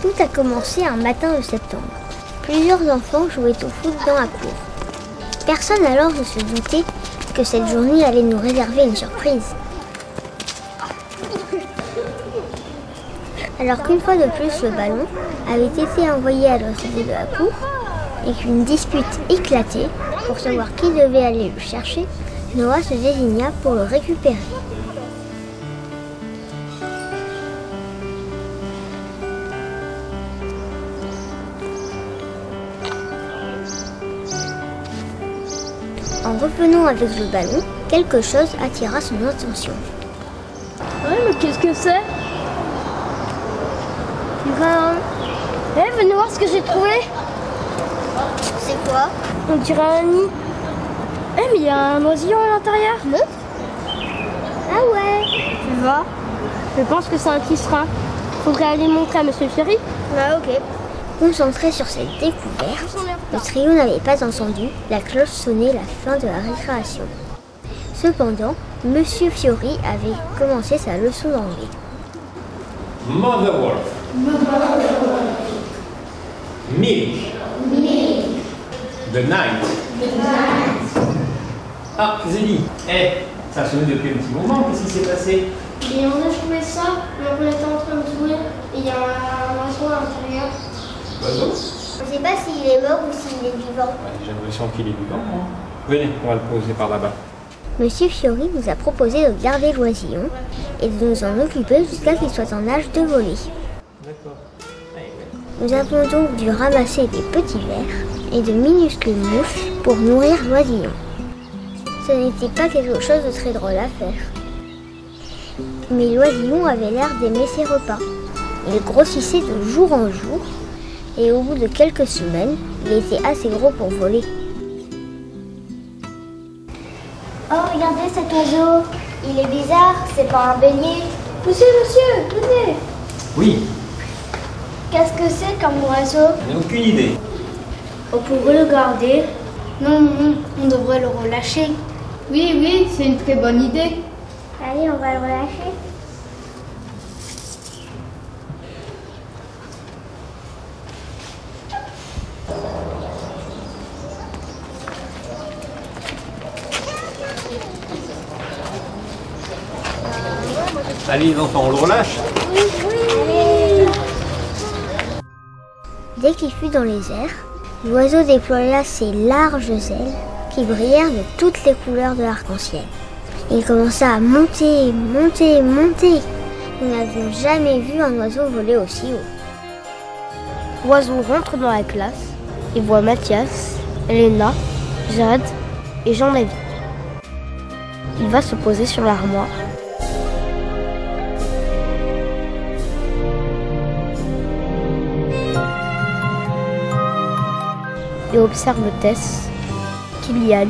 Tout a commencé un matin de septembre. Plusieurs enfants jouaient au foot dans la cour. Personne alors ne se doutait que cette journée allait nous réserver une surprise. Alors qu'une fois de plus le ballon avait été envoyé à l'autre bout de la cour et qu'une dispute éclatait pour savoir qui devait aller le chercher, Noah se désigna pour le récupérer. En revenant avec le ballon, quelque chose attira son attention. Ouais, mais qu'est-ce que c'est? Venez voir ce que j'ai trouvé. C'est quoi? On dirait un nid. Mais il y a un oisillon à l'intérieur. Non? Ah ouais. Tu vois? Je pense que c'est un tisserand. Faudrait aller montrer à Monsieur Ferry. Ah ok. Concentré sur cette découverte, le trio n'avait pas entendu la cloche sonner la fin de la récréation. Cependant, Monsieur Fiori avait commencé sa leçon d'anglais. Mother wolf. Milk. The night. Ah, Zélie. Ça sonne depuis un petit moment. Qu'est-ce qui s'est passé? Et on a trouvé ça, donc on était en train de jouer, et il y a un oiseau à l'intérieur. Oiseau? On ne sait pas s'il est mort ou s'il est vivant. J'ai l'impression qu'il est vivant. Hein. Venez, on va le poser par là-bas. Monsieur Fiori nous a proposé de garder l'oisillon et de nous en occuper jusqu'à qu'il soit en âge de voler. D'accord. Nous avons donc dû ramasser des petits vers et de minuscules mouches pour nourrir l'oisillon. Ce n'était pas quelque chose de très drôle à faire. Mais l'oisillon avait l'air d'aimer ses repas. Il grossissait de jour en jour et au bout de quelques semaines, il était assez gros pour voler. Oh, regardez cet oiseau. Il est bizarre, c'est pas un bélier. Poussez, monsieur, venez. Oui, Qu'est-ce que c'est comme oiseau? on n'a aucune idée. On pourrait le garder. Non, on devrait le relâcher. Oui, c'est une très bonne idée. Allez, on va le relâcher. Allez les enfants, on le relâche? Dès qu'il fut dans les airs, l'oiseau déploya ses larges ailes qui brillèrent de toutes les couleurs de l'arc-en-ciel. Il commença à monter. Nous n'avions jamais vu un oiseau voler aussi haut. L'oiseau rentre dans la classe et voit Mathias, Elena, Jade et Jean-David. Il va se poser sur l'armoire. Et observe Tess, Kylian,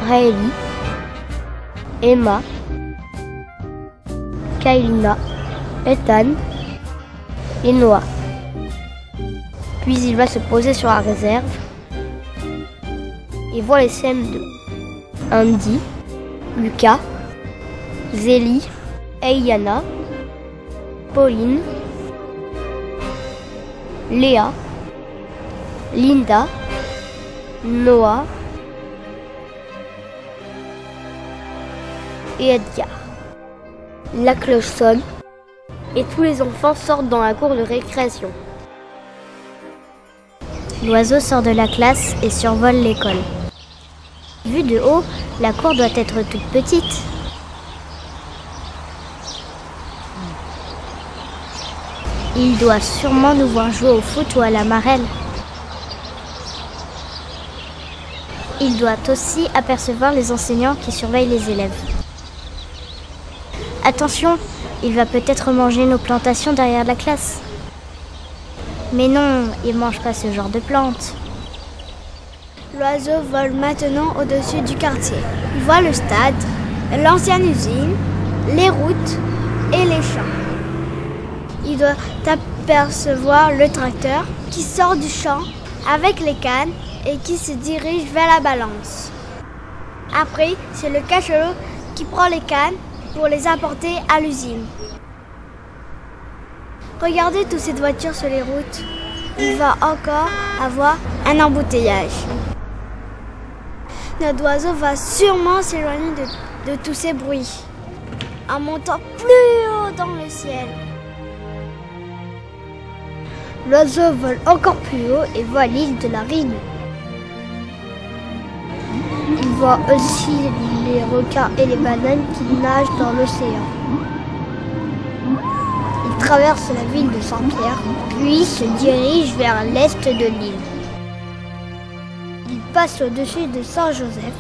Raëlie, Emma, Kailina, Ethan et Noah. Puis il va se poser sur la réserve et voit les CM2. Andy, Lucas, Zélie, Ayana, Pauline, Léa, Linda, Noah et Edgar. La cloche sonne et tous les enfants sortent dans la cour de récréation. L'oiseau sort de la classe et survole l'école. Vu de haut, la cour doit être toute petite. Il doit sûrement nous voir jouer au foot ou à la marelle. Il doit aussi apercevoir les enseignants qui surveillent les élèves. Attention, il va peut-être manger nos plantations derrière la classe. Mais non, il ne mange pas ce genre de plantes. L'oiseau vole maintenant au-dessus du quartier. Il voit le stade, l'ancienne usine, les routes et les champs. Il doit apercevoir le tracteur qui sort du champ avec les cannes et qui se dirige vers la balance. Après, c'est le cachalot qui prend les cannes pour les apporter à l'usine. Regardez toutes ces voitures sur les routes. Il va encore avoir un embouteillage. Notre oiseau va sûrement s'éloigner de tous ces bruits, en montant plus haut dans le ciel. L'oiseau vole encore plus haut et voit l'île de la Réunion. Il voit aussi les requins et les baleines qui nagent dans l'océan. Il traverse la ville de Saint-Pierre, puis se dirige vers l'est de l'île. Il passe au-dessus de Saint-Joseph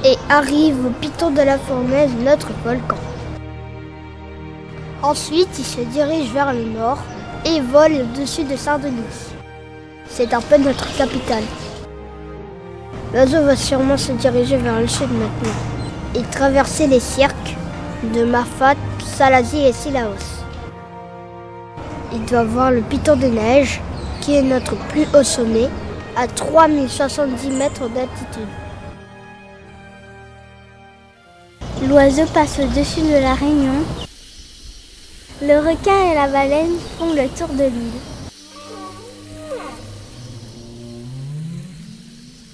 et arrive au piton de la fournaise, notre volcan. Ensuite, il se dirige vers le nord et vole au-dessus de Saint-Denis. C'est un peu notre capitale. L'oiseau va sûrement se diriger vers le sud maintenant et traverser les cirques de Mafat, Salazie et Sillaos. Il doit voir le piton de neige, qui est notre plus haut sommet, à 3070 mètres d'altitude. L'oiseau passe au-dessus de la Réunion. Le requin et la baleine font le tour de l'île.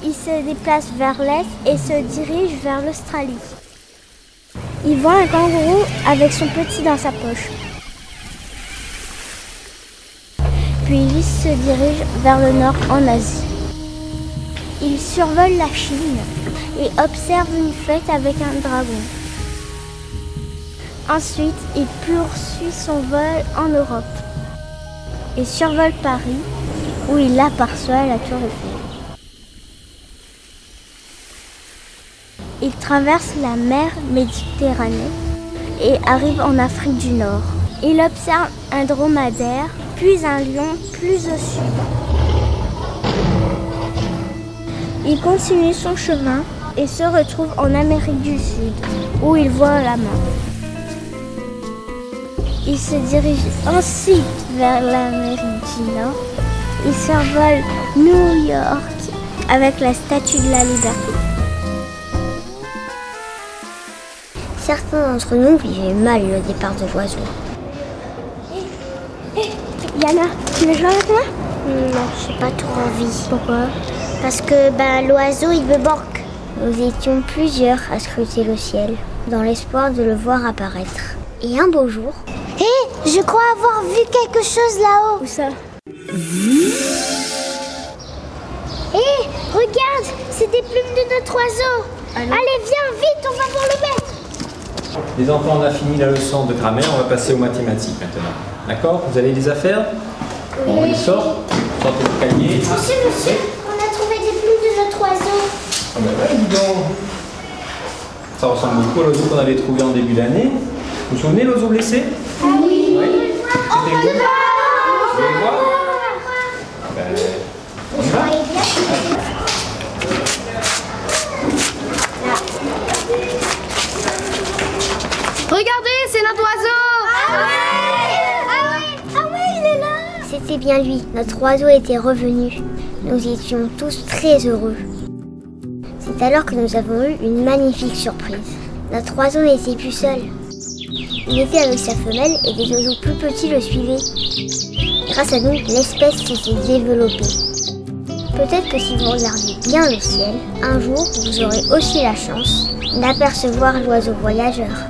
Il se déplace vers l'est et se dirige vers l'Australie. Il voit un kangourou avec son petit dans sa poche. Puis il se dirige vers le nord en Asie. Il survole la Chine et observe une fête avec un dragon. Ensuite, il poursuit son vol en Europe et survole Paris où il aperçoit la Tour Eiffel. Il traverse la mer Méditerranée et arrive en Afrique du Nord. Il observe un dromadaire, puis un lion plus au sud. Il continue son chemin et se retrouve en Amérique du Sud, où il voit un lama. Il se dirige ensuite vers l'Amérique du Nord. Il survole New York avec la Statue de la Liberté. Certains d'entre nous vivaient mal le départ de l'oiseau. Yana, tu veux jouer avec moi? Non, j'ai pas trop envie. Pourquoi? Parce que l'oiseau il me manque. Nous étions plusieurs à scruter le ciel, dans l'espoir de le voir apparaître. Et un beau jour... Hé, je crois avoir vu quelque chose là-haut. Où ça? Hé, regarde, c'est des plumes de notre oiseau. Allez, viens, vite, on va voir le maître. Les enfants, on a fini la leçon de grammaire, on va passer aux mathématiques maintenant. D'accord? Vous avez des affaires? Oui. On les sort. Sortez le cahier. Monsieur, on a trouvé des plumes de notre oiseau. Ah ben ouais, dis donc. Ça ressemble beaucoup à l'oiseau qu'on avait trouvé en début d'année. Vous vous souvenez l'oiseau blessé? Ah oui. C'était vous? Vous voulez voir? On y va? Regardez, c'est notre oiseau! Ah ouais, il est là. C'était bien lui, notre oiseau était revenu. Nous étions tous très heureux. C'est alors que nous avons eu une magnifique surprise. Notre oiseau n'était plus seul. Il était avec sa femelle et des oiseaux plus petits le suivaient. Grâce à nous, l'espèce s'était développée. Peut-être que si vous regardez bien le ciel, un jour vous aurez aussi la chance d'apercevoir l'oiseau voyageur.